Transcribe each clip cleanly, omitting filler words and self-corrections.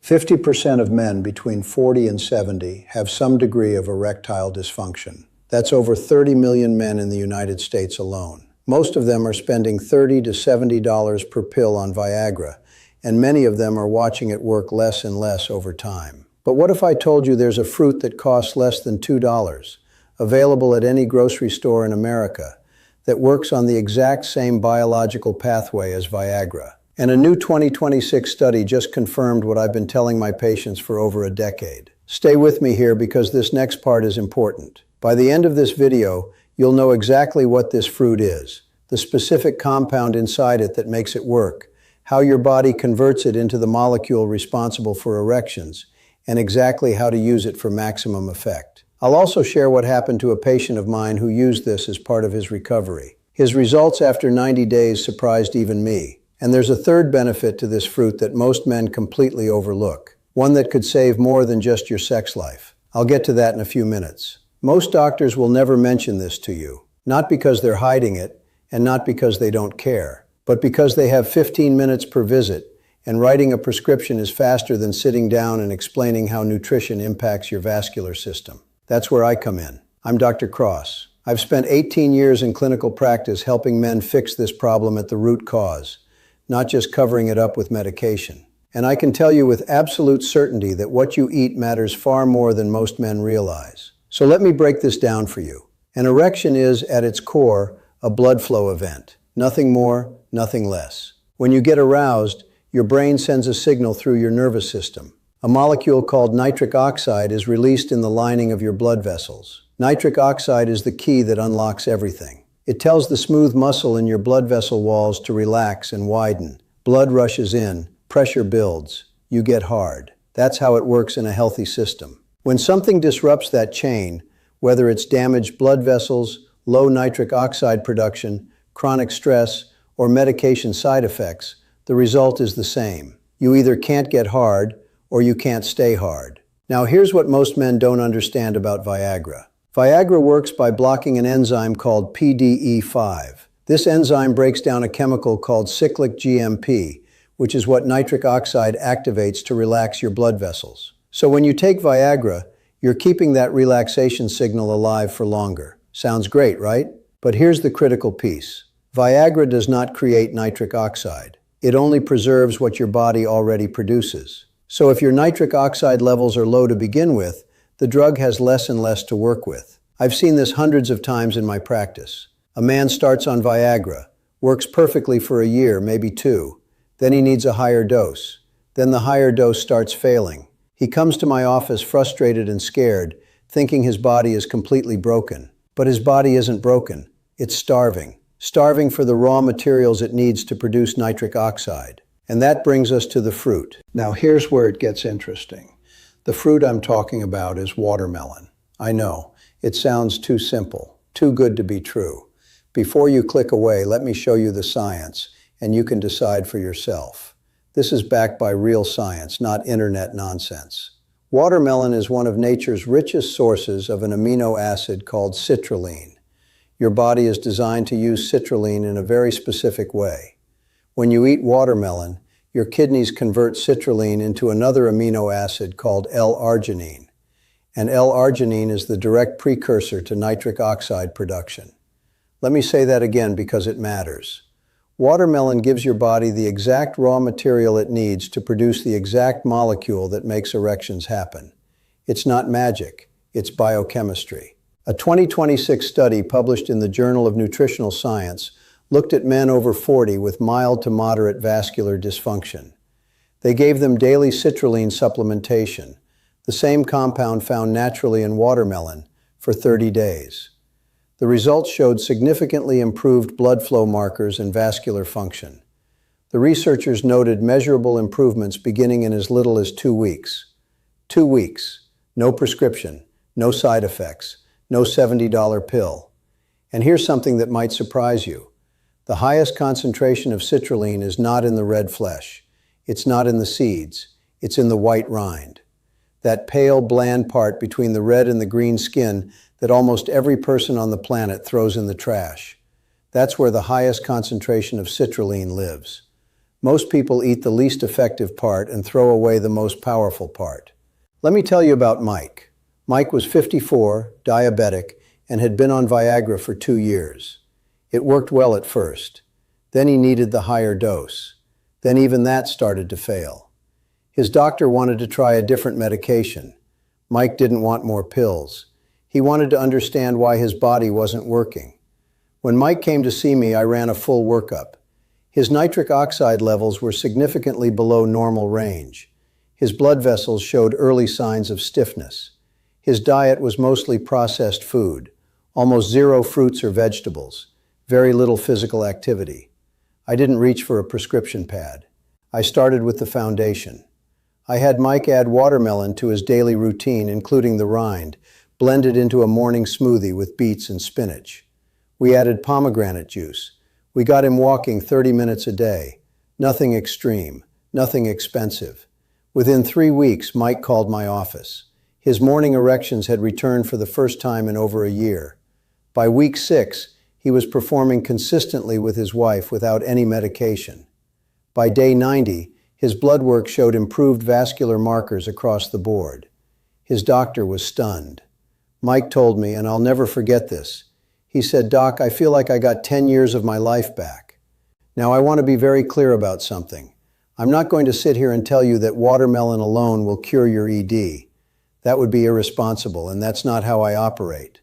50% of men between 40 and 70 have some degree of erectile dysfunction. That's over 30 million men in the United States alone. Most of them are spending $30 to $70 per pill on Viagra, and many of them are watching it work less and less over time. But what if I told you there's a fruit that costs less than $2, available at any grocery store in America, that works on the exact same biological pathway as Viagra? And a new 2026 study just confirmed what I've been telling my patients for over a decade. Stay with me here because this next part is important. By the end of this video, you'll know exactly what this fruit is, the specific compound inside it that makes it work, how your body converts it into the molecule responsible for erections, and exactly how to use it for maximum effect. I'll also share what happened to a patient of mine who used this as part of his recovery. His results after 90 days surprised even me. And there's a third benefit to this fruit that most men completely overlook, one that could save more than just your sex life. I'll get to that in a few minutes. Most doctors will never mention this to you, not because they're hiding it, and not because they don't care, but because they have 15 minutes per visit, and writing a prescription is faster than sitting down and explaining how nutrition impacts your vascular system. That's where I come in. I'm Dr. Cross. I've spent 18 years in clinical practice helping men fix this problem at the root cause, not just covering it up with medication. And I can tell you with absolute certainty that what you eat matters far more than most men realize. So let me break this down for you. An erection is, at its core, a blood flow event. Nothing more, nothing less. When you get aroused, your brain sends a signal through your nervous system. A molecule called nitric oxide is released in the lining of your blood vessels. Nitric oxide is the key that unlocks everything. It tells the smooth muscle in your blood vessel walls to relax and widen. Blood rushes in, pressure builds, you get hard. That's how it works in a healthy system. When something disrupts that chain, whether it's damaged blood vessels, low nitric oxide production, chronic stress, or medication side effects, the result is the same. You either can't get hard, or you can't stay hard. Now here's what most men don't understand about Viagra. Viagra works by blocking an enzyme called PDE5. This enzyme breaks down a chemical called cyclic GMP, which is what nitric oxide activates to relax your blood vessels. So when you take Viagra, you're keeping that relaxation signal alive for longer. Sounds great, right? But here's the critical piece. Viagra does not create nitric oxide. It only preserves what your body already produces. So if your nitric oxide levels are low to begin with, the drug has less and less to work with. I've seen this hundreds of times in my practice. A man starts on Viagra, works perfectly for a year, maybe two. Then he needs a higher dose. Then the higher dose starts failing. He comes to my office frustrated and scared, thinking his body is completely broken. But his body isn't broken. It's starving. Starving for the raw materials it needs to produce nitric oxide. And that brings us to the fruit. Now here's where it gets interesting. The fruit I'm talking about is watermelon. I know, it sounds too simple, too good to be true. Before you click away, let me show you the science, and you can decide for yourself. This is backed by real science, not internet nonsense. Watermelon is one of nature's richest sources of an amino acid called citrulline. Your body is designed to use citrulline in a very specific way. When you eat watermelon, your kidneys convert citrulline into another amino acid called L-arginine. And L-arginine is the direct precursor to nitric oxide production. Let me say that again because it matters. Watermelon gives your body the exact raw material it needs to produce the exact molecule that makes erections happen. It's not magic, it's biochemistry. A 2026 study published in the Journal of Nutritional Science looked at men over 40 with mild to moderate vascular dysfunction. They gave them daily citrulline supplementation, the same compound found naturally in watermelon, for 30 days. The results showed significantly improved blood flow markers and vascular function. The researchers noted measurable improvements beginning in as little as 2 weeks. 2 weeks, no prescription, no side effects, no $70 pill. And here's something that might surprise you. The highest concentration of citrulline is not in the red flesh. It's not in the seeds. It's in the white rind. That pale, bland part between the red and the green skin that almost every person on the planet throws in the trash. That's where the highest concentration of citrulline lives. Most people eat the least effective part and throw away the most powerful part. Let me tell you about Mike. Mike was 54, diabetic, and had been on Viagra for 2 years. It worked well at first. Then he needed the higher dose. Then even that started to fail. His doctor wanted to try a different medication. Mike didn't want more pills. He wanted to understand why his body wasn't working. When Mike came to see me, I ran a full workup. His nitric oxide levels were significantly below normal range. His blood vessels showed early signs of stiffness. His diet was mostly processed food, almost zero fruits or vegetables, very little physical activity. I didn't reach for a prescription pad. I started with the foundation. I had Mike add watermelon to his daily routine, including the rind, blended into a morning smoothie with beets and spinach. We added pomegranate juice. We got him walking 30 minutes a day. Nothing extreme, nothing expensive. Within 3 weeks, Mike called my office. His morning erections had returned for the first time in over a year. By week 6, he was performing consistently with his wife without any medication. By day 90, his blood work showed improved vascular markers across the board. His doctor was stunned. Mike told me, and I'll never forget this, he said, "Doc, I feel like I got 10 years of my life back." Now, I want to be very clear about something. I'm not going to sit here and tell you that watermelon alone will cure your ED. That would be irresponsible, and that's not how I operate.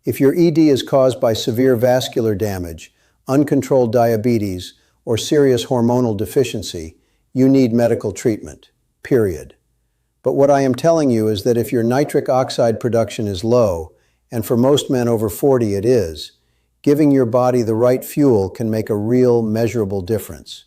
If your ED is caused by severe vascular damage, uncontrolled diabetes, or serious hormonal deficiency, you need medical treatment, period. But what I am telling you is that if your nitric oxide production is low, and for most men over 40 it is, giving your body the right fuel can make a real, measurable difference.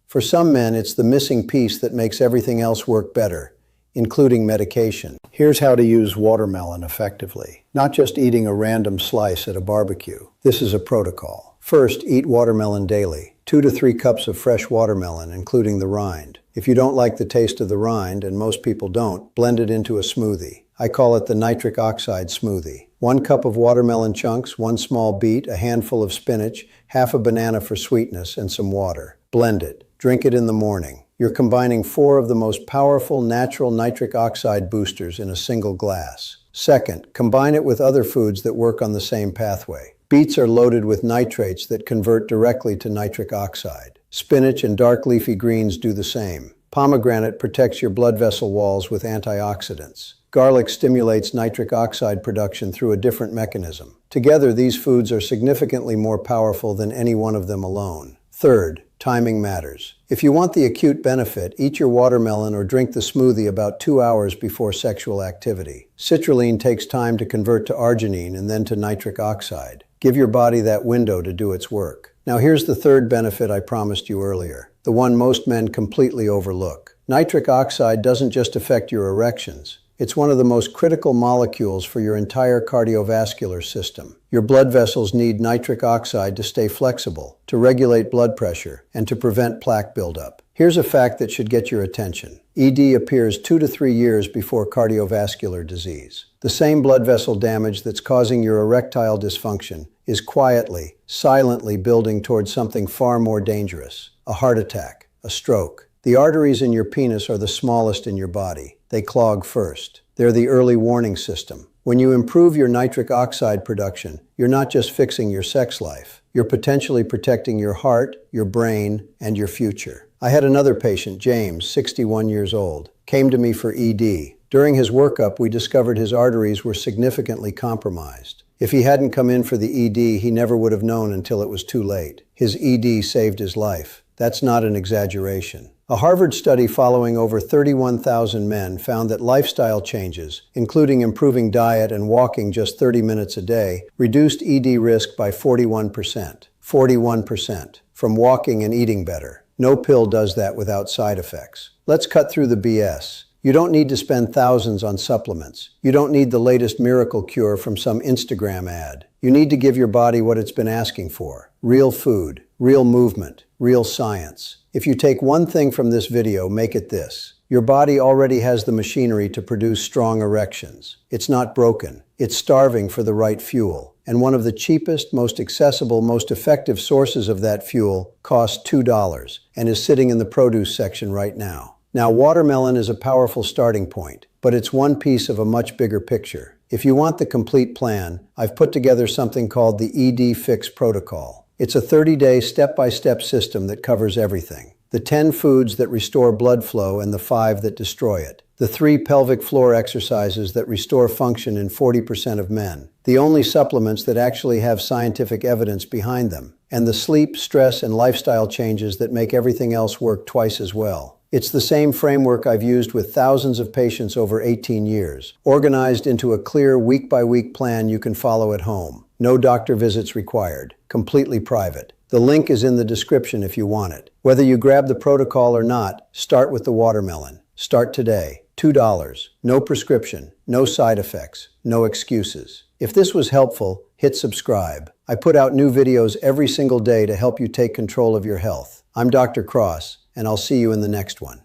For some men, it's the missing piece that makes everything else work better, including medication. Here's how to use watermelon effectively. Not just eating a random slice at a barbecue. This is a protocol. First, eat watermelon daily. 2 to 3 cups of fresh watermelon, including the rind. If you don't like the taste of the rind, and most people don't, blend it into a smoothie. I call it the nitric oxide smoothie. 1 cup of watermelon chunks, 1 small beet, a handful of spinach, half a banana for sweetness, and some water. Blend it. Drink it in the morning. You're combining 4 of the most powerful natural nitric oxide boosters in a single glass. Second, combine it with other foods that work on the same pathway. Beets are loaded with nitrates that convert directly to nitric oxide. Spinach and dark leafy greens do the same. Pomegranate protects your blood vessel walls with antioxidants. Garlic stimulates nitric oxide production through a different mechanism. Together, these foods are significantly more powerful than any one of them alone. Third, timing matters. If you want the acute benefit, eat your watermelon or drink the smoothie about 2 hours before sexual activity. Citrulline takes time to convert to arginine and then to nitric oxide. Give your body that window to do its work. Now here's the third benefit I promised you earlier, the one most men completely overlook. Nitric oxide doesn't just affect your erections. It's one of the most critical molecules for your entire cardiovascular system. Your blood vessels need nitric oxide to stay flexible, to regulate blood pressure, and to prevent plaque buildup. Here's a fact that should get your attention. ED appears 2 to 3 years before cardiovascular disease. The same blood vessel damage that's causing your erectile dysfunction is quietly, silently building towards something far more dangerous: a heart attack, a stroke. The arteries in your penis are the smallest in your body. They clog first. They're the early warning system. When you improve your nitric oxide production, you're not just fixing your sex life. You're potentially protecting your heart, your brain, and your future. I had another patient, James, 61 years old, came to me for ED. During his workup, we discovered his arteries were significantly compromised. If he hadn't come in for the ED, he never would have known until it was too late. His ED saved his life. That's not an exaggeration. A Harvard study following over 31,000 men found that lifestyle changes, including improving diet and walking just 30 minutes a day, reduced ED risk by 41%. 41% from walking and eating better. No pill does that without side effects. Let's cut through the BS. You don't need to spend thousands on supplements. You don't need the latest miracle cure from some Instagram ad. You need to give your body what it's been asking for: real food, real movement, real science. If you take one thing from this video, make it this. Your body already has the machinery to produce strong erections. It's not broken. It's starving for the right fuel. And one of the cheapest, most accessible, most effective sources of that fuel costs $2 and is sitting in the produce section right now. Now, watermelon is a powerful starting point, but it's one piece of a much bigger picture. If you want the complete plan, I've put together something called the ED Fix Protocol. It's a 30-day step-by-step system that covers everything. The 10 foods that restore blood flow and the 5 that destroy it. The 3 pelvic floor exercises that restore function in 40% of men. The only supplements that actually have scientific evidence behind them. And the sleep, stress, and lifestyle changes that make everything else work twice as well. It's the same framework I've used with thousands of patients over 18 years, organized into a clear week-by-week plan you can follow at home. No doctor visits required. Completely private. The link is in the description if you want it. Whether you grab the protocol or not, start with the watermelon. Start today. $2. No prescription, no side effects, no excuses. If this was helpful, hit subscribe. I put out new videos every single day to help you take control of your health. I'm Dr. Cross, and I'll see you in the next one.